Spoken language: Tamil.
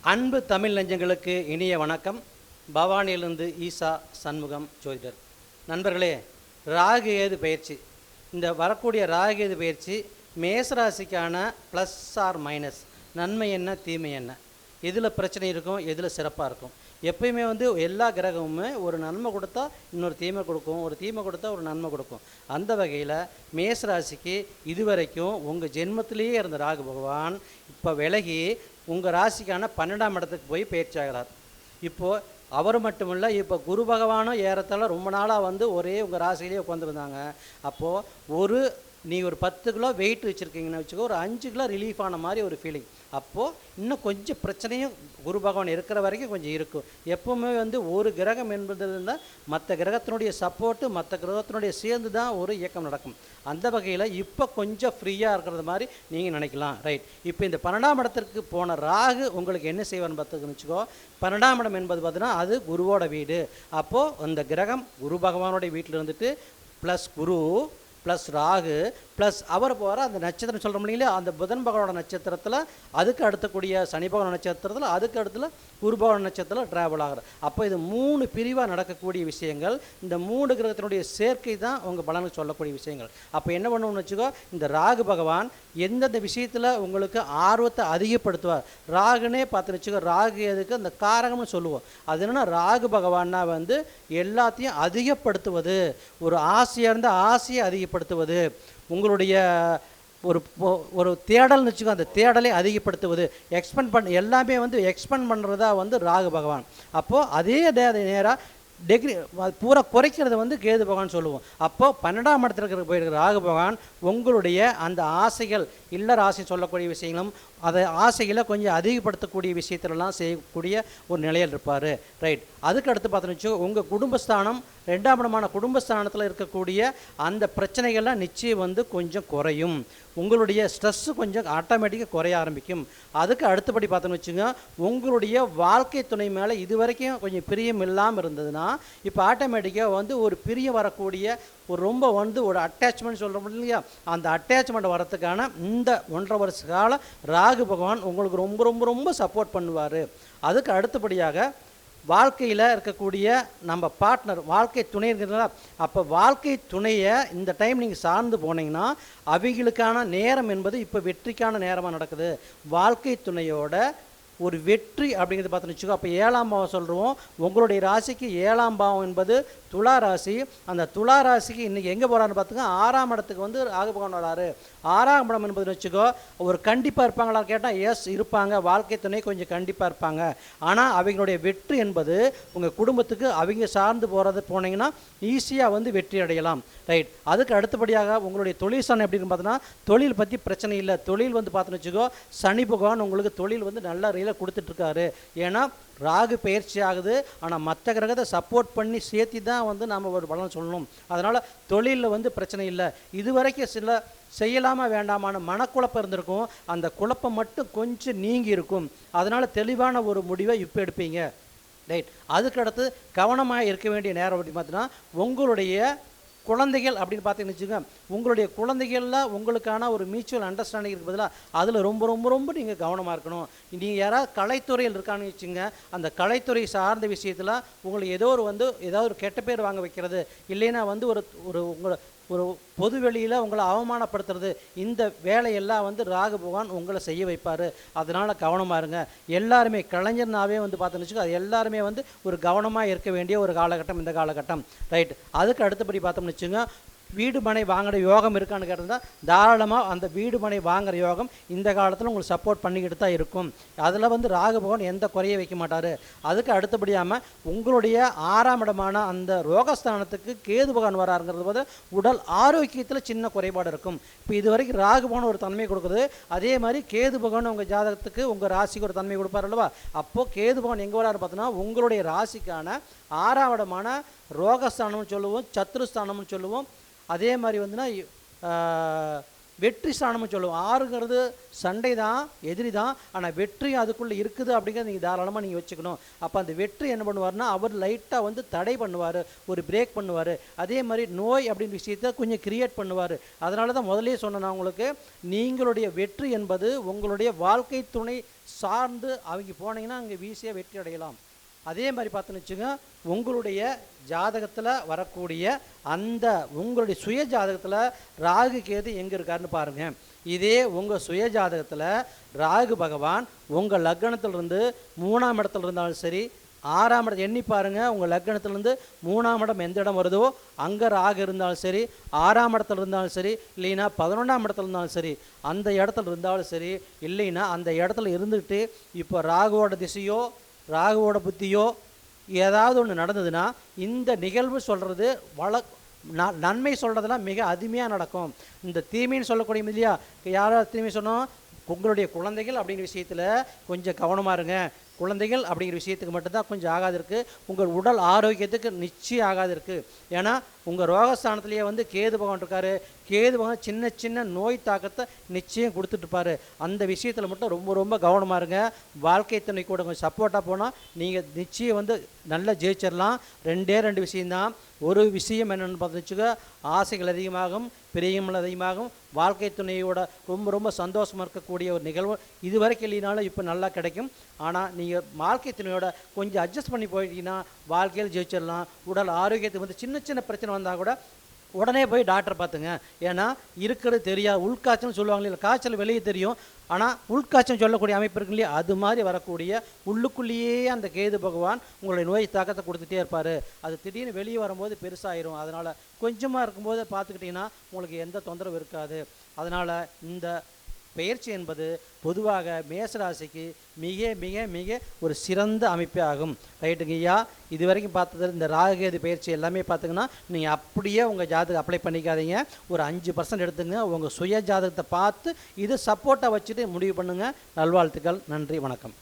அன்பு தமிழ் நெஞ்சங்களுக்கு இனிய வணக்கம். பவானியிலிருந்து ஈசா சண்முகம் ஜோதிடர். நண்பர்களே, ராகு ஏது பயிற்சி, இந்த வரக்கூடிய ராகு ஏது பயிற்சி மேசராசிக்கான ப்ளஸ் ஆர் மைனஸ், நன்மை என்ன தீமை என்ன, எதில் பிரச்சனை இருக்கும் எதில் சிறப்பாக இருக்கும். எப்பயுமே எல்லா கிரகமுமே ஒரு நன்மை கொடுத்தா இன்னொரு தீமை கொடுக்கும், ஒரு தீமை கொடுத்தா ஒரு நன்மை கொடுக்கும். அந்த வகையில் மேசராசிக்கு இதுவரைக்கும் உங்கள் ஜென்மத்திலேயே இருந்த ராகு பகவான் இப்போ விலகி உங்கள் ராசிக்கான 12ஆம் இடத்துக்கு போய் பயிற்சி ஆகிறார். இப்போது அவர் மட்டும் இல்லை, இப்போ குரு பகவானும் ஏறத்தால் ரொம்ப நாளாக ஒரே உங்கள் ராசியிலே உட்காந்துருந்தாங்க. அப்போது நீங்கள் ஒரு 10 கிலோ வெயிட் வச்சுருக்கீங்கன்னு வச்சுக்கோ, ஒரு 5 கிலோ ரிலீஃப் ஆன மாதிரி ஒரு ஃபீலிங். அப்போது இன்னும் கொஞ்சம் பிரச்சனையும் குரு பகவான் இருக்கிற வரைக்கும் கொஞ்சம் இருக்கும். எப்போவுமே ஒரு கிரகம் என்பது இருந்தால் மற்ற கிரகத்தினுடைய சப்போர்ட்டு, மற்ற கிரகத்தினுடைய சேர்ந்து தான் ஒரு இயக்கம் நடக்கும். அந்த வகையில் இப்போ கொஞ்சம் ஃப்ரீயாக இருக்கிறது மாதிரி நீங்கள் நினைக்கலாம். ரைட். இப்போ இந்த 12ஆம் இடத்திற்கு போன ராகு உங்களுக்கு என்ன செய்வார்னு பார்த்துக்கன்னு வச்சுக்கோ. 12ஆம் இடம் என்பது பார்த்தீங்கன்னா அது குருவோட வீடு. அப்போது அந்த கிரகம் குரு பகவானுடைய வீட்டில் இருந்துட்டு ப்ளஸ் குரு ப்ளஸ் ராகு ப்ளஸ் அவர் போகிற அந்த நட்சத்திரம் சொல்கிறோம் இல்லைங்களா, அந்த புதன் பகவானோட நட்சத்திரத்தில், அதுக்கு அடுத்தக்கூடிய சனி பகவான் நட்சத்திரத்தில், அதுக்கு அடுத்துல குரு பகவான் நட்சத்திரத்தில் ட்ராவல் ஆகுது. அப்போ இது 3 பிரிவாக நடக்கக்கூடிய விஷயங்கள். இந்த 3 கிரகத்தினுடைய சேர்க்கை தான் உங்கள் பலனுக்கு சொல்லக்கூடிய விஷயங்கள். அப்போ என்ன பண்ணணும்னு வச்சுக்கோ, இந்த ராகு பகவான் எந்தெந்த விஷயத்தில் உங்களுக்கு ஆர்வத்தை அதிகப்படுத்துவார். ராகுனே பார்த்துன்னு வச்சுக்கோ, ராகு எதுக்கு அந்த காரகம்னு சொல்லுவோம். அது என்னென்னா ராகு பகவான்னா எல்லாத்தையும் அதிகப்படுத்துவது, ஒரு ஆசையாக இருந்தால் ஆசையை அதிகப்படுத்துவது, உங்களுடைய ஒரு தேடல்னு வச்சுக்கோ, அந்த தேடலை அதிகப்படுத்துவது, எக்ஸ்பெண்ட் எல்லாமே எக்ஸ்பெண்ட் பண்ணுறதா ராகு பகவான். அப்போது அதே நேராக டிகிரி பூரா குறைக்கிறது கேது பகவான் சொல்லுவோம். அப்போது 12ஆம் இடத்துல போயிருக்கிற ராகு பகவான் உங்களுடைய அந்த ஆசைகள், இல்லற ஆசை சொல்லக்கூடிய விஷயங்களும் அதை ஆசைகளை கொஞ்சம் அதிகப்படுத்தக்கூடிய விஷயத்திலலாம் செய்யக்கூடிய ஒரு நிலையில் இருப்பார். ரைட். அதுக்கு அடுத்து பார்த்தோன்னு வச்சு உங்கள் குடும்பஸ்தானம் 2ஆம் இடமான குடும்பஸ்தானத்தில் இருக்கக்கூடிய அந்த பிரச்சனைகள்லாம் நிச்சயம் கொஞ்சம் குறையும். உங்களுடைய ஸ்ட்ரெஸ்ஸு கொஞ்சம் ஆட்டோமேட்டிக்காக குறைய ஆரம்பிக்கும். அதுக்கு அடுத்தபடி பார்த்தோன்னு வச்சுங்க, உங்களுடைய வாழ்க்கை துணை மேலே இது வரைக்கும் கொஞ்சம் பிரியம் இல்லாமல் இருந்ததுன்னா இப்போ ஆட்டோமேட்டிக்காக ஒரு பிரியம் வரக்கூடிய ஒரு ரொம்ப ஒரு அட்டாச்மெண்ட் சொல்கிறோம் இல்லையா, அந்த அட்டாச்மெண்ட் வரத்துக்கான இந்த 1.5 வருஷ காலம் ராகு பகவான் உங்களுக்கு ரொம்ப ரொம்ப ரொம்ப சப்போர்ட் பண்ணுவார். அதுக்கு அடுத்தபடியாக வாழ்க்கையில் இருக்கக்கூடிய நம்ம பார்ட்னர், வாழ்க்கை துணை இருக்கிறதுனால, அப்போ வாழ்க்கை துணையை இந்த டைம் நீங்கள் சார்ந்து போனீங்கன்னா அவங்களுக்கான நேரம் என்பது இப்போ வெற்றிக்கான நேரமாக நடக்குது. வாழ்க்கை துணையோட ஒரு வெற்றி அப்படிங்கிறது பார்த்துன்னு வச்சுக்கோ. அப்போ 7ஆம் பாவம் சொல்கிறோம். உங்களுடைய ராசிக்கு 7ஆம் பாவம் என்பது துலா ராசி. அந்த துலா ராசிக்கு இன்றைக்கி எங்கே போகிறான்னு பார்த்துங்க, 6ஆம் இடத்துக்கு ராகு பகவான் வராரு. 6ஆம் இடம் என்பதுன்னு வச்சுக்கோ, ஒரு கண்டிப்பாக இருப்பாங்களா கேட்டால் எஸ் இருப்பாங்க. வாழ்க்கை துணை கொஞ்சம் கண்டிப்பாக இருப்பாங்க. ஆனால் அவங்களுடைய வெற்றி என்பது உங்கள் குடும்பத்துக்கு அவங்க சார்ந்து போனீங்கன்னா ஈஸியாக வெற்றி அடையலாம். ரைட். அதுக்கு அடுத்தபடியாக உங்களுடைய தொழில் ஸ்தானம் எப்படின்னு பார்த்தோன்னா, தொழில் பற்றி பிரச்சனை இல்லை. தொழில் பார்த்துன்னு வச்சுக்கோ, சனி பகவான் உங்களுக்கு தொழில் நல்ல ரீதியில் கொடுத்துட்ருக்காரு. ஏன்னா ராகு பயிற்சி ஆகுது. ஆனால் மற்ற கிரகத்தை சப்போர்ட் பண்ணி சேர்த்தி தான் நாம் ஒரு பலன் சொல்லணும். அதனால் தொழிலில் பிரச்சனை இல்லை. இதுவரைக்கும் சில செய்யலாமா வேண்டாமான மனக்குழப்பம் இருந்திருக்கும். அந்த குழப்பம் மட்டும் கொஞ்சம் நீங்கி இருக்கும். அதனால் தெளிவான ஒரு முடிவை இப்போ எடுப்பீங்க. ரைட். அதுக்கடுத்து கவனமாக இருக்க வேண்டிய நேரம் அப்படின்னு பார்த்தீங்கன்னா, உங்களுடைய குழந்தைகள் அப்படின்னு பார்த்தீங்கன்னு வச்சுக்கோங்க, உங்களுடைய குழந்தைகளில் உங்களுக்கான ஒரு மியூச்சுவல் அண்டர்ஸ்டாண்டிங் இருக்குது பதிலாக அதில் ரொம்ப ரொம்ப ரொம்ப நீங்கள் கவனமாக இருக்கணும். நீங்கள் யாராவது கலைத்துறையில் இருக்கான்னு வச்சுங்க, அந்த கலைத்துறை சார்ந்த விஷயத்தில் உங்களுக்கு ஏதாவது ஒரு கெட்ட பேர் வாங்க வைக்கிறது, இல்லைன்னா ஒரு பொது வெளியில் உங்களை அவமானப்படுத்துறது, இந்த வேலையெல்லாம் ராகு பகவான் உங்களை செய்ய வைப்பார். அதனால் கவனமாக இருங்க. எல்லாருமே கலைஞர்னாவே பார்த்தோன்னு வச்சுக்கோ, அது எல்லாருமே ஒரு கவனமாக இருக்க வேண்டிய ஒரு காலகட்டம் இந்த காலகட்டம். ரைட். அதுக்கு அடுத்தபடி பார்த்தோம்னு வச்சுங்க, வீடு மனை வாங்குகிற யோகம் இருக்கான்னு கேட்டிருந்தால் தாராளமாக அந்த வீடு மனை வாங்குகிற யோகம் இந்த காலத்தில் உங்களுக்கு சப்போர்ட் பண்ணிக்கிட்டு தான் இருக்கும். அதில் ராகு பகவான் எந்த குறைய வைக்க மாட்டார். அதுக்கு அடுத்தபடியாமல் உங்களுடைய 6ஆம் இடமான அந்த ரோகஸ்தானத்துக்கு கேது பகவான் வராருங்கிறது உடல் ஆரோக்கியத்தில் சின்ன குறைபாடு இருக்கும். இப்போ இது வரைக்கும் ராகு பகவான் ஒரு தன்மை கொடுக்குது, அதே மாதிரி கேது பகவான் உங்கள் ஜாதகத்துக்கு உங்கள் ராசிக்கு ஒரு தன்மை கொடுப்பார் அல்லவா. அப்போது கேது பகவான் எங்கே வராரு பார்த்தோன்னா, உங்களுடைய ராசிக்கான 6ஆம் இடமான ரோகஸ்தானம்னு சொல்லுவோம், சத்ருஸ்தானம்னு சொல்லுவோம். அதே மாதிரி வெற்றி ஸ்தானம்னு சொல்லுவோம். 6ங்கிறது சண்டை தான், எதிரி தான், ஆனால் வெற்றி அதுக்குள்ளே இருக்குது அப்படிங்கிறத நீங்கள் தாராளமாக நீங்கள் வச்சுக்கணும். அப்போ அந்த வெற்றி என்ன பண்ணுவார்னா, அவர் லைட்டாக வந்து தடை பண்ணுவார், ஒரு பிரேக் பண்ணுவார். அதே மாதிரி நோய் அப்படின்ற விஷயத்தை கொஞ்சம் கிரியேட் பண்ணுவார். அதனால தான் முதலே சொன்னேன் நான் உங்களுக்கு, நீங்களுடைய வெற்றி என்பது உங்களுடைய வாழ்க்கை துணை சார்ந்து அவங்க போனீங்கன்னா அங்கே ஈஸியாக வெற்றி அடையலாம். அதே மாதிரி பார்த்துன்னு வச்சுங்க, உங்களுடைய ஜாதகத்தில் வரக்கூடிய அந்த உங்களுடைய சுய ஜாதகத்தில் ராகு கேது எங்கே இருக்காருன்னு பாருங்கள். இதே உங்கள் சுய ஜாதகத்தில் ராகு பகவான் உங்கள் லக்னத்திலிருந்து 3ஆம் இடத்துல இருந்தாலும் சரி, 6ஆம் இடத்தை எண்ணி பாருங்கள். உங்கள் லக்னத்திலேருந்து 3ஆம் இடம் எந்த இடம் வருதோ அங்கே ராகு இருந்தாலும் சரி, 6ஆம் இடத்துல இருந்தாலும் சரி, இல்லைன்னா 11ஆம் இடத்துல இருந்தாலும் சரி, அந்த இடத்துல இருந்தாலும் சரி, இல்லைன்னா அந்த இடத்துல இருந்துக்கிட்டு இப்போ ராகுவோட திசையோ ராகுவோட புத்தியோ ஏதாவது ஒன்று நடந்ததுன்னா இந்த நிகழ்வு சொல்கிறது நன்மை சொல்கிறதெல்லாம் மிக அருமையாக நடக்கும். இந்த தீமைன்னு சொல்லக்கூடிய இல்லையா, யாராவது தீமை சொன்னோம், உங்களுடைய குழந்தைகள் அப்படிங்கிற விஷயத்தில் கொஞ்சம் கவனமாக இருங்க. குழந்தைகள் அப்படிங்கிற விஷயத்துக்கு மட்டும்தான் கொஞ்சம் ஆகாது இருக்குது. உங்கள் உடல் ஆரோக்கியத்துக்கு நிச்சயம் ஆகாது இருக்குது. ஏன்னா உங்கள் ரோகஸ்தானத்துலேயே வந்து கேது பகவான் இருக்கார். கேது பகவான் சின்ன சின்ன நோய் தாக்கத்தை நிச்சயம் கொடுத்துட்ருப்பார். அந்த விஷயத்தில் மட்டும் ரொம்ப ரொம்ப கவனமாக இருங்க. வாழ்க்கை துணை கூட கொஞ்சம் சப்போர்ட்டாக போனால் நீங்கள் நிச்சயம் வந்து நல்லா ஜெயிச்சிடலாம். 2 விஷயந்தான். ஒரு விஷயம் என்னென்னு பார்த்துச்சுக்க, ஆசைகள் அதிகமாகும், பிரியங்கள் அதிகமாகும். வாழ்க்கை துணையோட ரொம்ப ரொம்ப சந்தோஷமாக இருக்கக்கூடிய ஒரு நிகழ்வு இது வரைக்கும் இல்லைனாலும் இப்போ நல்லா கிடைக்கும். ஆனால் நீங்கள் வாழ்க்கை துணையோட கொஞ்சம் அட்ஜஸ்ட் பண்ணி போயிட்டீங்கன்னா வாழ்க்கையில் ஜெயிச்சிடலாம். உடல் ஆரோக்கியத்துக்கு வந்து சின்ன சின்ன பிரச்சனை வந்தால் கூட உடனே போய் டாக்டரை பார்த்துங்க. ஏன்னா இருக்கிறது தெரியாது. உள்காய்ச்சல்னு சொல்லுவாங்க இல்லையா, காய்ச்சல் வெளியே தெரியும், ஆனால் உள்காய்ச்சல் சொல்லக்கூடிய அமைப்பு இருக்கு இல்லையா, அது மாதிரி வரக்கூடிய உள்ளுக்குள்ளேயே அந்த கேது பகவான் உங்களுடைய நோய் தாக்கத்தை கொடுத்துட்டே இருப்பார். அது திடீர்னு வெளியே வரும்போது பெருசாகிடும். அதனால் கொஞ்சமாக இருக்கும்போது பார்த்துக்கிட்டிங்கன்னா உங்களுக்கு எந்த தொந்தரவும் இருக்காது. அதனால் இந்த பெயர்ச்சி என்பது பொதுவாக மேசராசிக்கு மிக மிக மிக ஒரு சிறந்த அமைப்பே ஆகும். ரைட்டுங்க ஐயா, இது வரைக்கும் பார்த்தது இந்த ராகுகேது பயிற்சி எல்லாமே பார்த்திங்கன்னா நீங்கள் அப்படியே உங்கள் ஜாதகம் அப்ளை பண்ணிக்காதீங்க. ஒரு 5% எடுத்துங்க. உங்கள் சுய ஜாதகத்தை பார்த்து இது சப்போர்ட்டாக வச்சுட்டு முடிவு பண்ணுங்கள். நல்வாழ்த்துக்கள். நன்றி, வணக்கம்.